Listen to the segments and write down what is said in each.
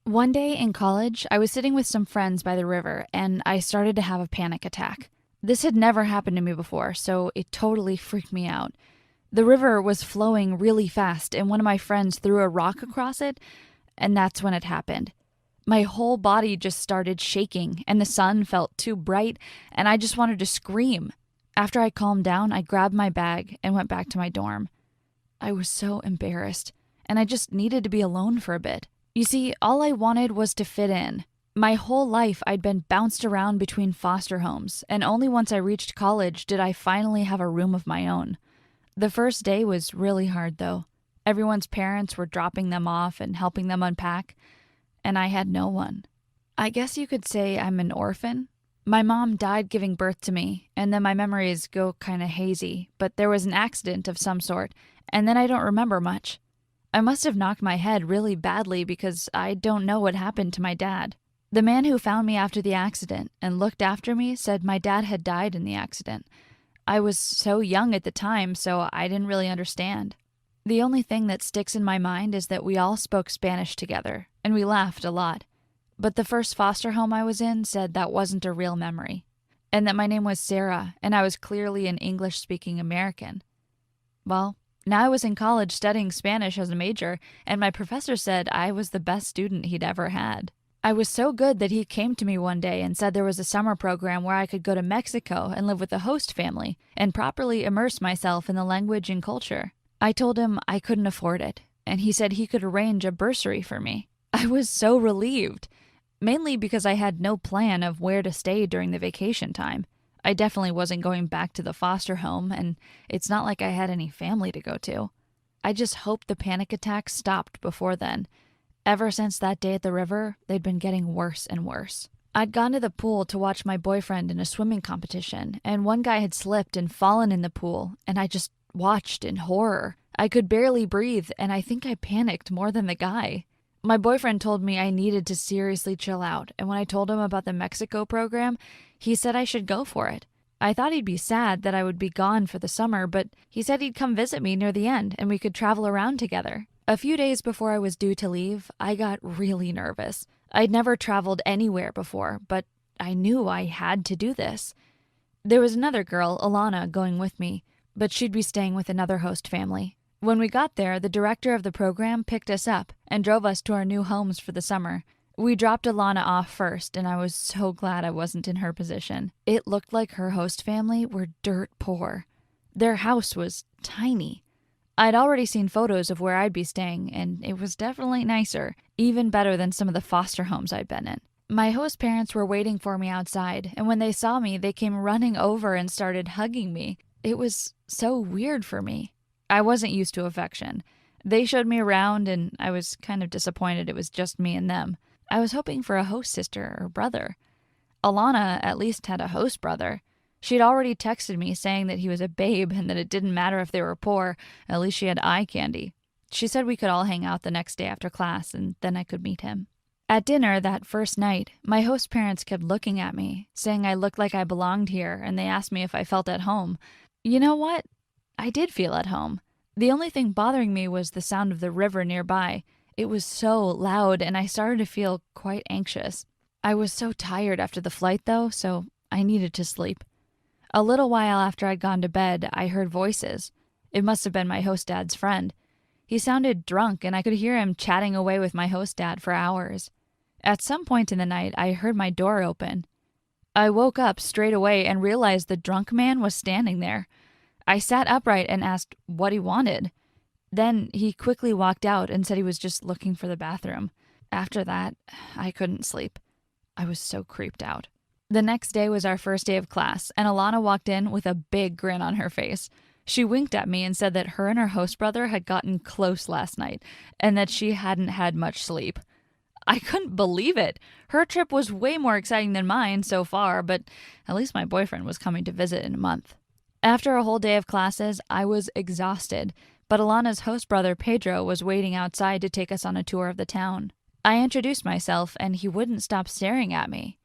One day in college, I was sitting with some friends by the river and I started to have a panic attack. This had never happened to me before, so it totally freaked me out. The river was flowing really fast, and one of my friends threw a rock across it, and that's when it happened. My whole body just started shaking, and the sun felt too bright, and I just wanted to scream. After I calmed down, I grabbed my bag and went back to my dorm. I was so embarrassed, and I just needed to be alone for a bit. You see, all I wanted was to fit in. My whole life, I'd been bounced around between foster homes, and only once I reached college did I finally have a room of my own. The first day was really hard, though. Everyone's parents were dropping them off and helping them unpack, and I had no one. I guess you could say I'm an orphan. My mom died giving birth to me, and then my memories go kind of hazy, but there was an accident of some sort, and then I don't remember much. I must have knocked my head really badly because I don't know what happened to my dad. The man who found me after the accident and looked after me said my dad had died in the accident. I was so young at the time, so I didn't really understand. The only thing that sticks in my mind is that we all spoke Spanish together, and we laughed a lot. But the first foster home I was in said that wasn't a real memory, and that my name was Sarah, and I was clearly an English-speaking American. Well, now I was in college studying Spanish as a major, and my professor said I was the best student he'd ever had. I was so good that he came to me one day and said there was a summer program where I could go to Mexico and live with a host family and properly immerse myself in the language and culture. I told him I couldn't afford it, and he said he could arrange a bursary for me. I was so relieved, mainly because I had no plan of where to stay during the vacation time. I definitely wasn't going back to the foster home, and it's not like I had any family to go to. I just hoped the panic attacks stopped before then. Ever since that day at the river, they'd been getting worse and worse. I'd gone to the pool to watch my boyfriend in a swimming competition, and one guy had slipped and fallen in the pool, and I just watched in horror. I could barely breathe, and I think I panicked more than the guy. My boyfriend told me I needed to seriously chill out, and when I told him about the Mexico program, he said I should go for it. I thought he'd be sad that I would be gone for the summer, but he said he'd come visit me near the end and we could travel around together. A few days before I was due to leave, I got really nervous. I'd never traveled anywhere before, but I knew I had to do this. There was another girl, Alana, going with me, but she'd be staying with another host family. When we got there, the director of the program picked us up and drove us to our new homes for the summer. We dropped Alana off first, and I was so glad I wasn't in her position. It looked like her host family were dirt poor. Their house was tiny. I'd already seen photos of where I'd be staying, and it was definitely nicer, even better than some of the foster homes I'd been in. My host parents were waiting for me outside, and when they saw me, they came running over and started hugging me. It was so weird for me. I wasn't used to affection. They showed me around, and I was kind of disappointed it was just me and them. I was hoping for a host sister or brother. Alana at least had a host brother. She'd already texted me saying that he was a babe and that it didn't matter if they were poor, at least she had eye candy. She said we could all hang out the next day after class and then I could meet him. At dinner that first night, my host parents kept looking at me, saying I looked like I belonged here, and they asked me if I felt at home. You know what? I did feel at home. The only thing bothering me was the sound of the river nearby. It was so loud, and I started to feel quite anxious. I was so tired after the flight, though, so I needed to sleep. A little while after I'd gone to bed, I heard voices. It must have been my host dad's friend. He sounded drunk, and I could hear him chatting away with my host dad for hours. At some point in the night, I heard my door open. I woke up straight away and realized the drunk man was standing there. I sat upright and asked what he wanted. Then he quickly walked out and said he was just looking for the bathroom. After that, I couldn't sleep. I was so creeped out. The next day was our first day of class, and Alana walked in with a big grin on her face. She winked at me and said that her and her host brother had gotten close last night, and that she hadn't had much sleep. I couldn't believe it. Her trip was way more exciting than mine so far, but at least my boyfriend was coming to visit in a month. After a whole day of classes, I was exhausted, but Alana's host brother Pedro was waiting outside to take us on a tour of the town. I introduced myself, and he wouldn't stop staring at me.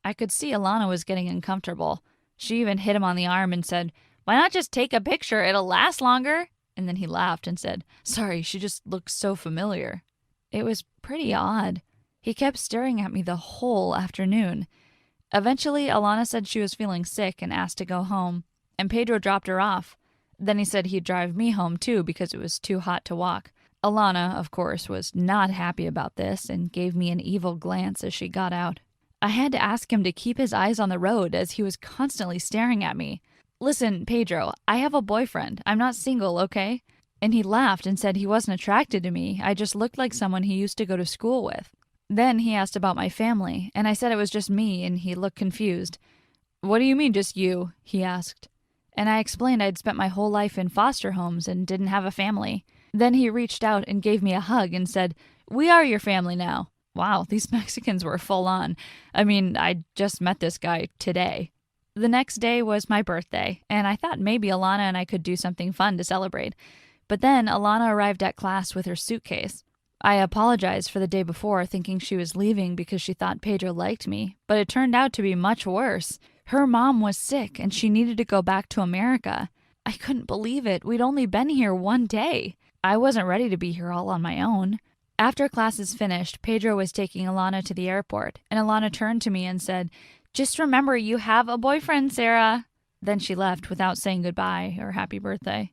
I could see Alana was getting uncomfortable. She even hit him on the arm and said, "Why not just take a picture? It'll last longer." And then he laughed and said, "Sorry, she just looks so familiar." It was pretty odd. He kept staring at me the whole afternoon. Eventually, Alana said she was feeling sick and asked to go home, and Pedro dropped her off. Then he said he'd drive me home too because it was too hot to walk. Alana, of course, was not happy about this and gave me an evil glance as she got out. I had to ask him to keep his eyes on the road as he was constantly staring at me. Listen, Pedro, I have a boyfriend. I'm not single, okay? And he laughed and said he wasn't attracted to me. I just looked like someone he used to go to school with. Then he asked about my family, and I said it was just me, and he looked confused. What do you mean, just you? He asked. And I explained I'd spent my whole life in foster homes and didn't have a family. Then he reached out and gave me a hug and said, "We are your family now." Wow, these Mexicans were full on. I mean, I just met this guy today. The next day was my birthday, and I thought maybe Alana and I could do something fun to celebrate. But then Alana arrived at class with her suitcase. I apologized for the day before, thinking she was leaving because she thought Pedro liked me, but it turned out to be much worse. Her mom was sick and she needed to go back to America. I couldn't believe it. We'd only been here one day. I wasn't ready to be here all on my own. After classes finished, Pedro was taking Alana to the airport, and Alana turned to me and said, "Just remember you have a boyfriend, Sarah." Then she left without saying goodbye or happy birthday.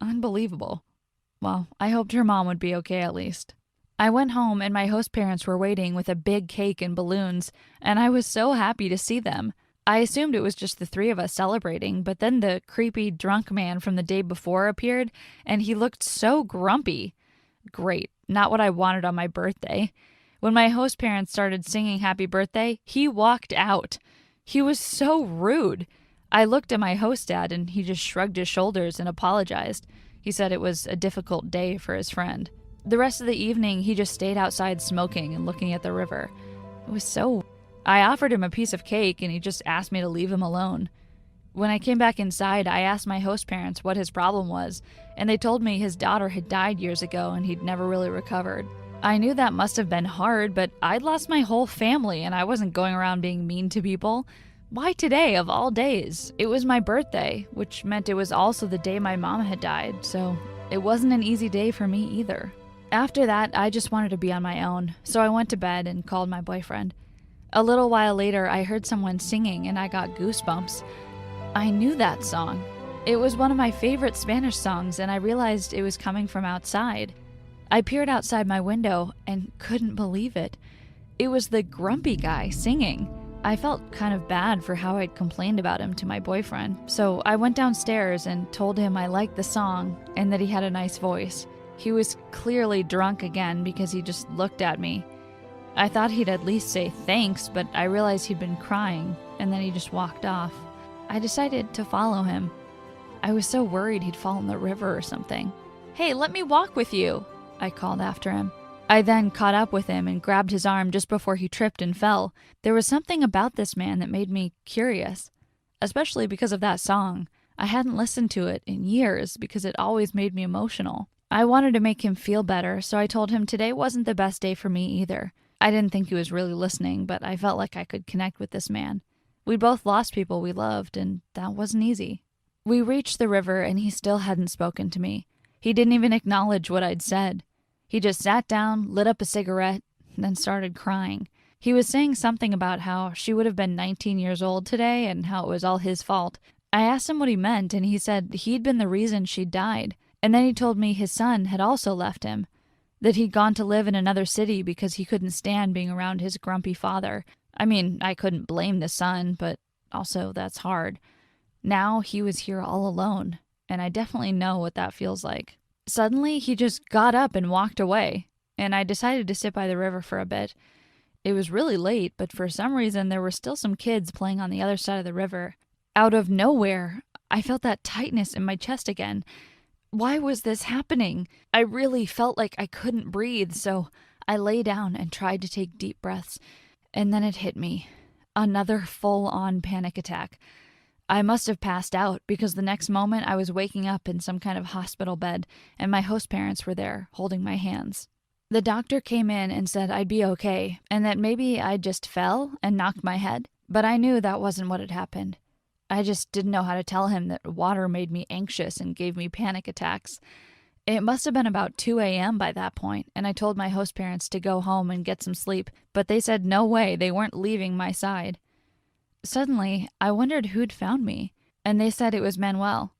Unbelievable. Well, I hoped her mom would be okay at least. I went home and my host parents were waiting with a big cake and balloons, and I was so happy to see them. I assumed it was just the three of us celebrating, but then the creepy drunk man from the day before appeared, and he looked so grumpy. Great, not what I wanted on my birthday. When my host parents started singing happy birthday, he walked out. He was so rude. I looked at my host dad and he just shrugged his shoulders and apologized. He said it was a difficult day for his friend. The rest of the evening, he just stayed outside smoking and looking at the river. It was so... I offered him a piece of cake and he just asked me to leave him alone. When I came back inside, I asked my host parents what his problem was, and they told me his daughter had died years ago and he'd never really recovered. I knew that must have been hard, but I'd lost my whole family and I wasn't going around being mean to people. Why today, of all days? It was my birthday, which meant it was also the day my mom had died, so it wasn't an easy day for me either. After that, I just wanted to be on my own, so I went to bed and called my boyfriend. A little while later, I heard someone singing and I got goosebumps. I knew that song. It was one of my favorite Spanish songs, and I realized it was coming from outside. I peered outside my window and couldn't believe it. It was the grumpy guy singing. I felt kind of bad for how I'd complained about him to my boyfriend, so I went downstairs and told him I liked the song and that he had a nice voice. He was clearly drunk again because he just looked at me. I thought he'd at least say thanks, but I realized he'd been crying, and then he just walked off. I decided to follow him. I was so worried he'd fall in the river or something. "Hey, let me walk with you," I called after him. I then caught up with him and grabbed his arm just before he tripped and fell. There was something about this man that made me curious, especially because of that song. I hadn't listened to it in years because it always made me emotional. I wanted to make him feel better, so I told him today wasn't the best day for me either. I didn't think he was really listening, but I felt like I could connect with this man. We both lost people we loved, and that wasn't easy. We reached the river, and he still hadn't spoken to me. He didn't even acknowledge what I'd said. He just sat down, lit up a cigarette, and then started crying. He was saying something about how she would have been 19 years old today and how it was all his fault. I asked him what he meant, and he said he'd been the reason she died. And then he told me his son had also left him, that he'd gone to live in another city because he couldn't stand being around his grumpy father. I mean, I couldn't blame the son, but also that's hard. Now he was here all alone, and I definitely know what that feels like. Suddenly, he just got up and walked away, and I decided to sit by the river for a bit. It was really late, but for some reason there were still some kids playing on the other side of the river. Out of nowhere, I felt that tightness in my chest again. Why was this happening? I really felt like I couldn't breathe, so I lay down and tried to take deep breaths. And then it hit me. Another full-on panic attack. I must have passed out because the next moment I was waking up in some kind of hospital bed and my host parents were there holding my hands. The doctor came in and said I'd be okay and that maybe I just fell and knocked my head, but I knew that wasn't what had happened. I just didn't know how to tell him that water made me anxious and gave me panic attacks. It must have been about 2 a.m. by that point, and I told my host parents to go home and get some sleep, but they said no way, they weren't leaving my side. Suddenly, I wondered who'd found me, and they said it was Manuel.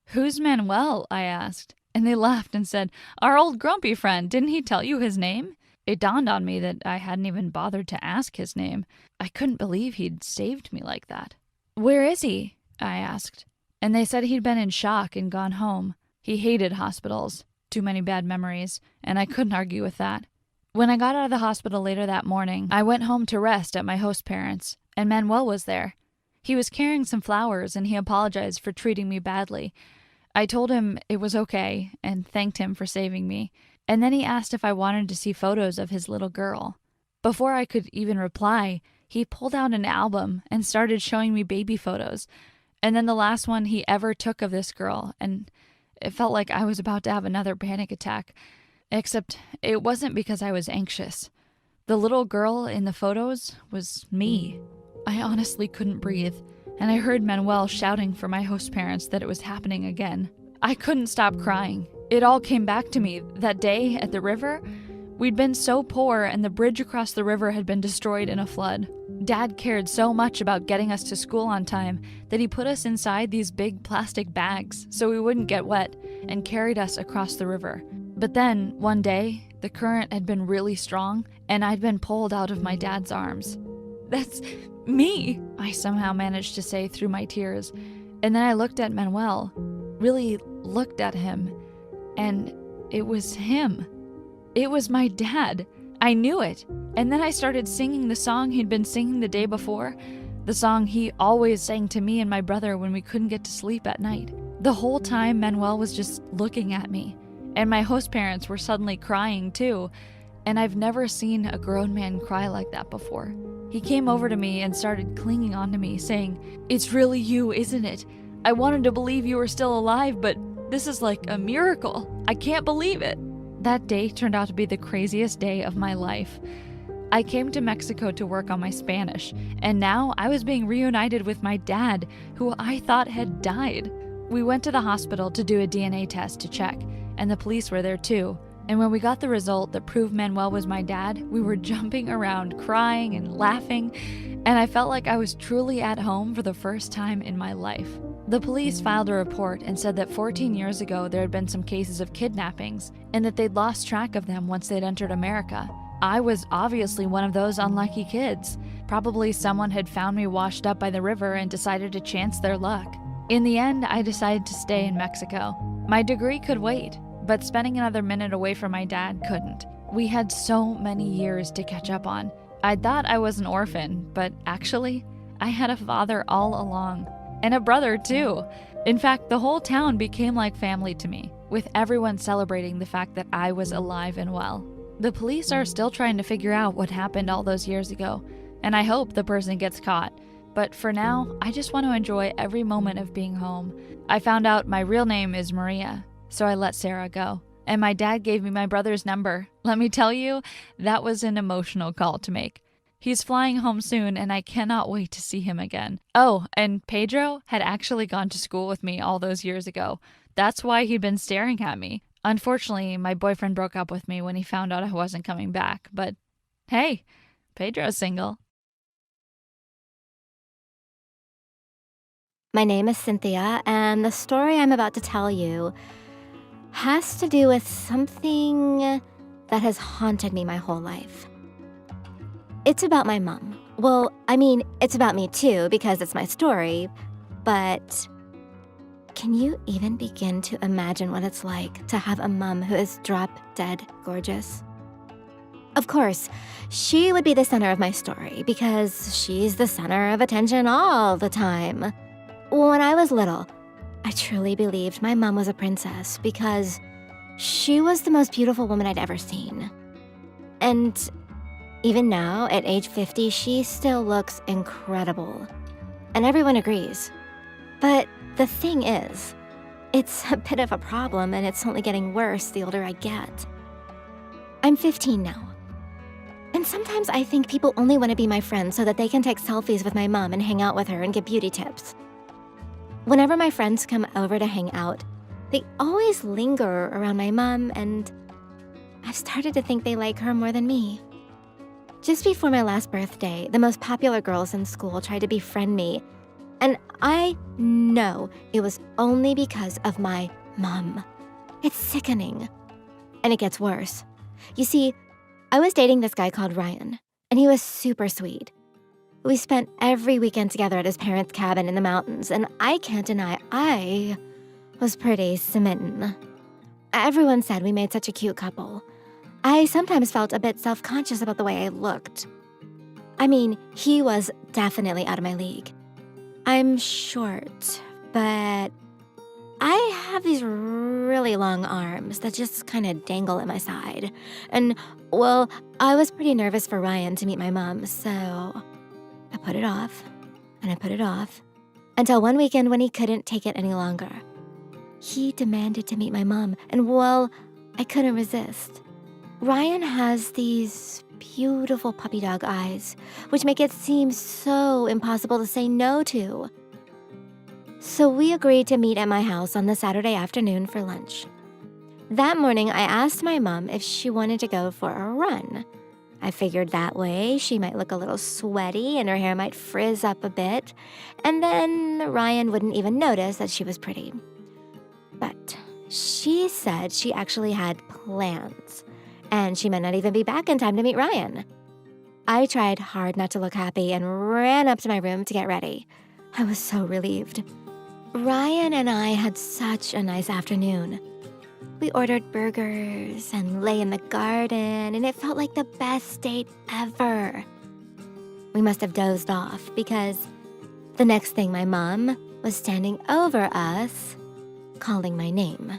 "Who's Manuel?" I asked, and they laughed and said, "Our old grumpy friend, didn't he tell you his name?" It dawned on me that I hadn't even bothered to ask his name. I couldn't believe he'd saved me like that. "Where is he?" I asked, and they said he'd been in shock and gone home. He hated hospitals, too many bad memories, and I couldn't argue with that. When I got out of the hospital later that morning, I went home to rest at my host parents', and Manuel was there. He was carrying some flowers, and he apologized for treating me badly. I told him it was okay and thanked him for saving me, and then he asked if I wanted to see photos of his little girl. Before I could even reply, he pulled out an album and started showing me baby photos, and then the last one he ever took of this girl, and it felt like I was about to have another panic attack, except it wasn't because I was anxious. The little girl in the photos was me. I honestly couldn't breathe, and I heard Manuel shouting for my host parents that it was happening again. I couldn't stop crying. It all came back to me. That day at the river, we'd been so poor and the bridge across the river had been destroyed in a flood. Dad cared so much about getting us to school on time that he put us inside these big plastic bags so we wouldn't get wet and carried us across the river. But then, one day, the current had been really strong and I'd been pulled out of my dad's arms. "That's me," I somehow managed to say through my tears. And then I looked at Manuel, really looked at him, and it was him. It was my dad. I knew it. And then I started singing the song he'd been singing the day before, the song he always sang to me and my brother when we couldn't get to sleep at night. The whole time Manuel was just looking at me, and my host parents were suddenly crying too, and I've never seen a grown man cry like that before. He came over to me and started clinging onto me, saying, "It's really you, isn't it? I wanted to believe you were still alive, but this is like a miracle. I can't believe it." That day turned out to be the craziest day of my life. I came to Mexico to work on my Spanish, and now I was being reunited with my dad, who I thought had died. We went to the hospital to do a DNA test to check, and the police were there too. And when we got the result that proved Manuel was my dad, we were jumping around, crying and laughing, and I felt like I was truly at home for the first time in my life. The police filed a report and said that 14 years ago there had been some cases of kidnappings, and that they'd lost track of them once they'd entered America. I was obviously one of those unlucky kids. Probably someone had found me washed up by the river and decided to chance their luck. In the end, I decided to stay in Mexico. My degree could wait, but spending another minute away from my dad couldn't. We had so many years to catch up on. I thought I was an orphan, but actually, I had a father all along. And a brother too. In fact, the whole town became like family to me, with everyone celebrating the fact that I was alive and well. The police are still trying to figure out what happened all those years ago, and I hope the person gets caught. But for now, I just want to enjoy every moment of being home. I found out my real name is Maria, so I let Sarah go. And my dad gave me my brother's number. Let me tell you, that was an emotional call to make. He's flying home soon, and I cannot wait to see him again. Oh, and Pedro had actually gone to school with me all those years ago. That's why he'd been staring at me. Unfortunately, my boyfriend broke up with me when he found out I wasn't coming back. But hey, Pedro's single. My name is Cynthia, and the story I'm about to tell you has to do with something that has haunted me my whole life. It's about my mom. Well, I mean, it's about me too, because it's my story, but can you even begin to imagine what it's like to have a mom who is drop-dead gorgeous? Of course, she would be the center of my story, because she's the center of attention all the time. When I was little, I truly believed my mom was a princess because she was the most beautiful woman I'd ever seen. And even now, at age 50, she still looks incredible. And everyone agrees. But the thing is, it's a bit of a problem, and it's only getting worse the older I get. I'm 15 now. And sometimes I think people only want to be my friends so that they can take selfies with my mom and hang out with her and give beauty tips. Whenever my friends come over to hang out, They always linger around my mom, and I've started to think they like her more than me. Just before my last birthday, the most popular girls in school tried to befriend me, and I know it was only because of my mom. It's sickening. And it gets worse. You see, I was dating this guy called Ryan, and he was super sweet. We spent every weekend together at his parents' cabin in the mountains, and I can't deny I was pretty smitten. Everyone said we made such a cute couple. I sometimes felt a bit self-conscious about the way I looked. I mean, he was definitely out of my league. I'm short, but I have these really long arms that just kind of dangle at my side. And, well, I was pretty nervous for Ryan to meet my mom, so I put it off, and I put it off, until one weekend when he couldn't take it any longer. He demanded to meet my mom, and, well, I couldn't resist. Ryan has these beautiful puppy dog eyes, which make it seem so impossible to say no to. So we agreed to meet at my house on the Saturday afternoon for lunch. That morning, I asked my mom if she wanted to go for a run. I figured that way she might look a little sweaty and her hair might frizz up a bit, and then Ryan wouldn't even notice that she was pretty. But she said she actually had plans, and she might not even be back in time to meet Ryan. I tried hard not to look happy and ran up to my room to get ready. I was so relieved. Ryan and I had such a nice afternoon. We ordered burgers and lay in the garden, and it felt like the best date ever. We must have dozed off because the next thing my mom was standing over us, calling my name.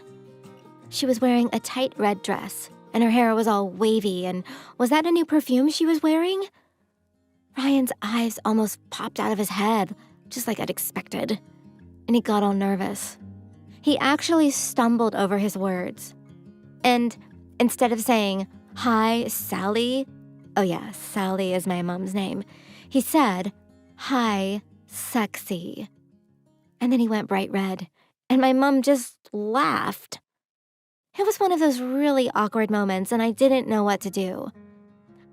She was wearing a tight red dress, and her hair was all wavy, and was that a new perfume she was wearing? Ryan's eyes almost popped out of his head, just like I'd expected, and he got all nervous. He actually stumbled over his words. And instead of saying, "Hi, Sally," oh yeah, Sally is my mom's name, he said, "Hi, sexy." And then he went bright red, and my mom just laughed. It was one of those really awkward moments, and I didn't know what to do.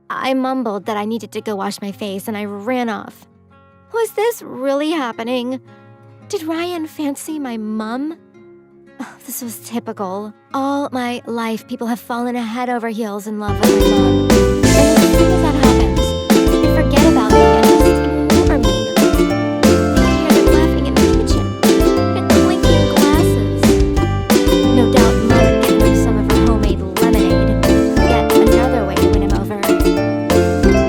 I mumbled that I needed to go wash my face, and I ran off. Was this really happening? Did Ryan fancy my mom? Oh, this was typical. All my life, people have fallen head over heels in love with my mom. And as soon as that happens, they forget about me and just ignore me. I hear them laughing in the kitchen and clinking glasses. No doubt Mom gave them some of her homemade lemonade. Yet another way to win him over. Why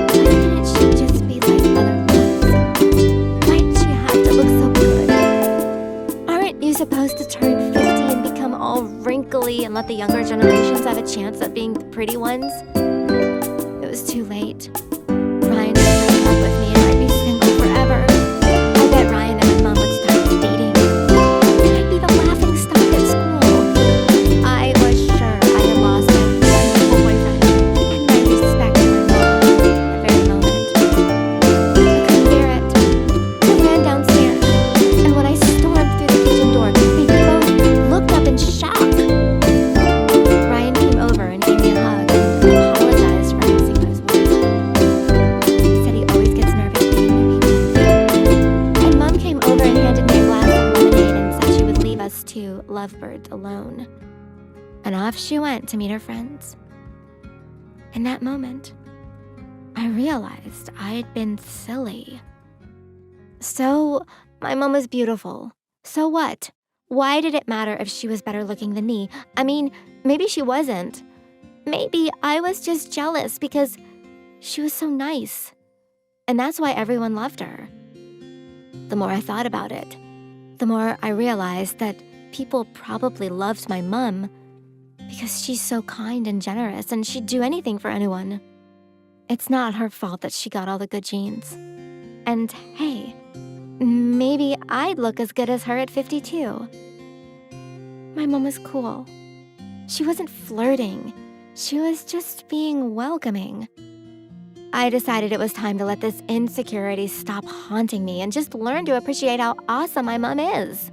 couldn't she just be like other moms? Why'd she have to look so good? Aren't you supposed to turn 50 and become all wrinkly and let the younger generations have a chance at being the pretty ones? It was too late. Ryan would break up with me and I'd be single forever. I bet Ryan and my mom would start dating. And I'd be the laughing stock at school. I was sure I had lost my wonderful boyfriend and my respect for my mom at the very moment. I couldn't bear it. I ran downstairs, and when I stormed through the kitchen door, they both looked up in shock. Ryan came over and gave me a hug and apologized for using those words. He said he always gets nervous meeting new people. And Mom came over and handed me a glass of lemonade and said she would leave us two lovebirds alone. And off she went to meet her friends. In that moment, I realized I'd been silly. So, my mom was beautiful. So what? Why did it matter if she was better looking than me? I mean, maybe she wasn't. Maybe I was just jealous because she was so nice. And that's why everyone loved her. The more I thought about it, the more I realized that people probably loved my mom because she's so kind and generous and she'd do anything for anyone. It's not her fault that she got all the good genes. And hey, maybe I'd look as good as her at 52. My mom was cool. She wasn't flirting. She was just being welcoming. I decided it was time to let this insecurity stop haunting me and just learn to appreciate how awesome my mom is.